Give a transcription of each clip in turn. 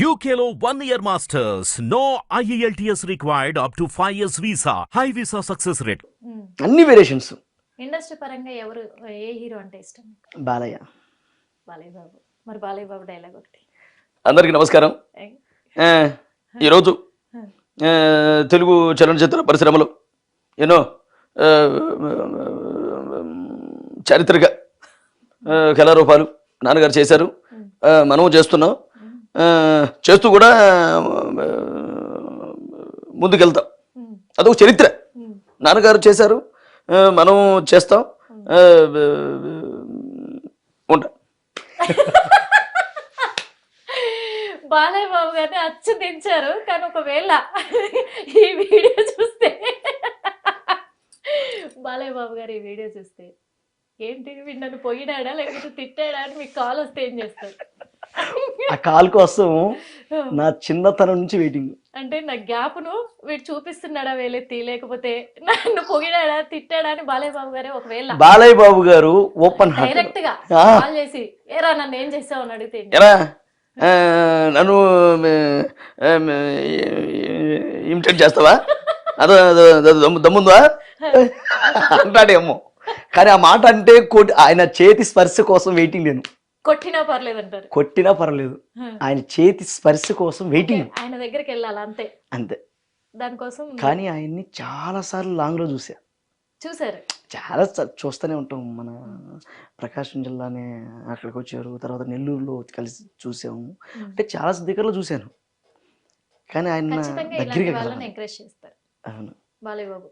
UKLO 1 year masters. No IELTS required up to 5 years visa. High visa success rate. అన్ని variations. Industry పరంగా ఎవరు ఏ hero అంటే ఇష్టం? బాలయ్య. బాలయ్య బాబు. మరి బాలయ్య బాబు డైలాగ్ ఒకటి. అందరికీ నమస్కారం. ఈరోజు తెలుగు చలనచిత్ర పరిశ్రమలో ఎన్నో చారిత్రక కళారూపాలు నాన్నగారు చేశారు, మనము చేస్తున్నాం, చేస్తూ కూడా ముందుకెళ్తాం. అదొక చరిత్ర. నాన్నగారు చేశారు, మనం చేస్తాం, ఉంటాం. బాలయ్య బాబు గారిని అచ్చు దించారు, కానీ ఒకవేళ ఈ వీడియో చూస్తే బాలయ్య బాబు గారు ఈ వీడియో చూస్తే ఏంటి వీడు నన్ను పొగిడాడా లేకపోతే తిట్టాడా అని మీకు కాల్ వస్తే ఏం చేస్తారు? ఆ కాల్ కోసం నా చిన్నతనం నుంచి వెయిటింగ్. అంటే నా గ్యాప్ను వీడు చూపిస్తున్నాడా వేలెత్తి, లేకపోతే నన్ను పొగిడాడా తిట్టాడా అని బాలయ్య బాబు గారే ఒకవేళ బాలయ్య బాబు గారు ఓపెన్ డైరెక్ట్ గా కాల్ చేసి ఏరా నన్ను ఏం చేసావు అని అడిగితే నన్ను ఇమిటేట్ చేస్తావా, అదో దమ్ముందా అంటాడేమో. కానీ ఆ మాట అంటే ఆయన చేతి స్పర్శ కోసం వెయిటింగ్. నేను కొట్టినా పర్లేదు అంటారు, కొట్టినా పర్లేదు, ఆయన చేతి స్పర్శ కోసం వెయిటింగ్. ఆయన దగ్గరికి వెళ్ళాలి అంతే అంతే. దానికోసం. కానీ ఆయన్ని చాలా సార్లు లాంగ్ లో చూసారు, చాలా చూస్తూనే ఉంటాం. మన ప్రకాశం జిల్లానే అక్కడికి వచ్చారు, తర్వాత నెల్లూరులో కలిసి చూసాము. అంటే చాలా దగ్గరలో చూశాను, కానీ ఆయన దగ్గరగా ఎంకరేజ్ చేస్తారు. అవును, బాలయ్య బాబు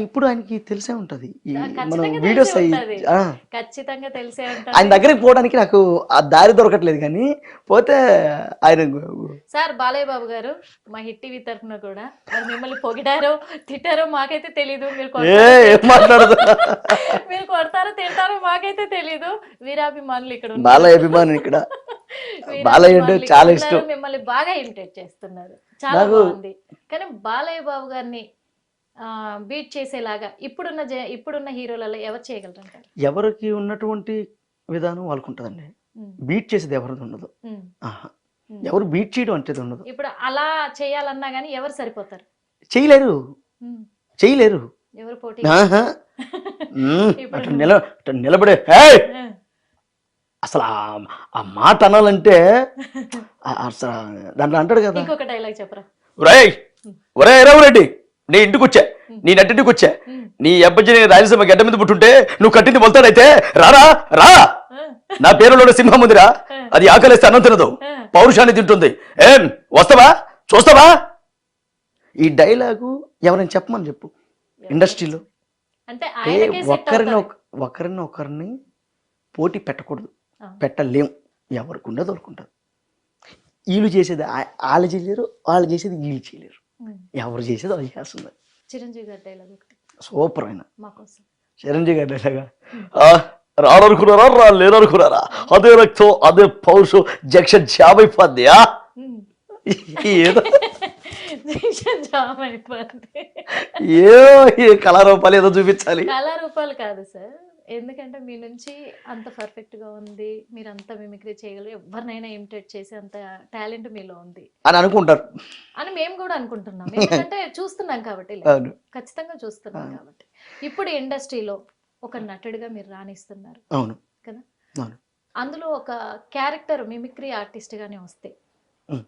ఇప్పుడు ఆయనకి తెలిసే ఉంటది, మన వీడియోస్ ఖచ్చితంగా తెలిసే ఉంటది. ఆయన దగ్గరికి పోవడానికి నాకు ఆ దారి దొరకట్లేదు, కానీ పోతే ఆయన. సార్ బాలయ్య బాబు గారు మా హిట్ టీవీ తరఫున కూడా మరి మిమ్మల్ని పొగిడారో తిట్టారో మాకైతే తెలీదు. మీరు మీరు కొడతారో తింటారో మాకైతే తెలీదు. వీరాభిమానులు ఇక్కడ, బాలయ్య అభిమానులు ఇక్కడ. బాలయ్య అంటే చాలా ఇష్టం. మిమ్మల్ని బాగా ఇమిటేట్ చేస్తున్నారు, చాలా బాగుంది. కానీ బాలయ్య బాబు గారిని బీట్ చేసేలాగా ఇప్పుడున్న హీరోలలో ఎవరు చేయగలరంటారు? ఎవరికి ఉన్నటువంటి విధానం వాళ్ళకు ఉంటుందండి. బీట్ చేసేది ఎవరిది ఉండదు, ఎవరు బీట్ చేయడం అంటే ఉండదు. ఇప్పుడు అలా చేయాలన్నా గానీ ఎవరు సరిపోతారు? చేయలేరు, చేయలేరు. ఎవరు పోటీ? నిలబడే అసలు ఆ మాట అనాలంటే అసలు దాంట్లో అంటాడు కదా. ఇంకొక డైలాగ్ చెప్పరా? ఒరే రెడ్డి, నీ ఇంటికి వచ్చా, నీ నట్టింటికి వచ్చా, నీ అబ్బాయి రాయలసీమ గడ్డ మీద పుట్టుంటే నువ్వు కట్టింది మొలతాడైతే రారా రా, నా పేరులో సింహం ఉందిరా, అది ఆకలిస్తే అన్నం తినదు, పౌరుషాన్ని తింటుంది, ఏం వస్తావా చూస్తావా? ఈ డైలాగు ఎవరైనా చెప్పమని చెప్పు ఇండస్ట్రీలో. అంటే ఒకరిని పోటీ పెట్టకూడదు, పెట్టలేం. ఎవరికి ఉండదు దొరుకుంటారు. వీళ్ళు చేసేది వాళ్ళు చేయలేరు, వాళ్ళు చేసేది వీళ్ళు చేయలేరు, ఎవరు చేసేది వాళ్ళు చేస్తుంది. చిరంజీవి గారి డైలాగ్ ఒకటి సూపర్. అయినా మాకోసం చిరంజీవి గారి డైలాగా, రాడనుకున్నారా రా లేరనుకున్నారా, అదే రక్తం అదే పౌరుషం జంక్షన్ జామ్ అయిపోద్దియా. ఏదో ఏ కళారూపాలు ఏదో చూపించాలి. కళారూపాలు కాదు సార్, ఎందుకంటే మీ నుంచి అంత పర్ఫెక్ట్ గా ఉంది, మీరు అంత మిమిక్రీ చేయగలరు, ఎవరినైనా ఇమిటేట్ చేసి అంత టాలెంట్ మీలో ఉంది అని అనుకుంటారు అని మేము కూడా అనుకుంటున్నాం. ఎందుకంటే చూస్తున్నాం కాబట్టి, ఖచ్చితంగా చూస్తున్నాం కాబట్టి. ఇప్పుడు ఇండస్ట్రీలో ఒక నటుడిగా మీరు రాణిస్తున్నారు. అవును కదా. అందులో ఒక క్యారెక్టర్ మిమిక్రీ ఆర్టిస్ట్ గానే వస్తే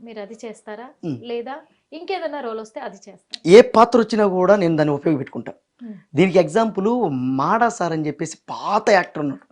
మీరు అది చేస్తారా, లేదా ఇంకేదైనా రోల్ వస్తే అది చేస్తారా? ఏ పాత్ర వచ్చినా కూడా నేను దాన్ని ఉపయోగపెట్టుకుంటా. దీనికి ఎగ్జాంపుల్ మాడా సార్ అని చెప్పేసి పాత యాక్టర్ ఉన్నాడు,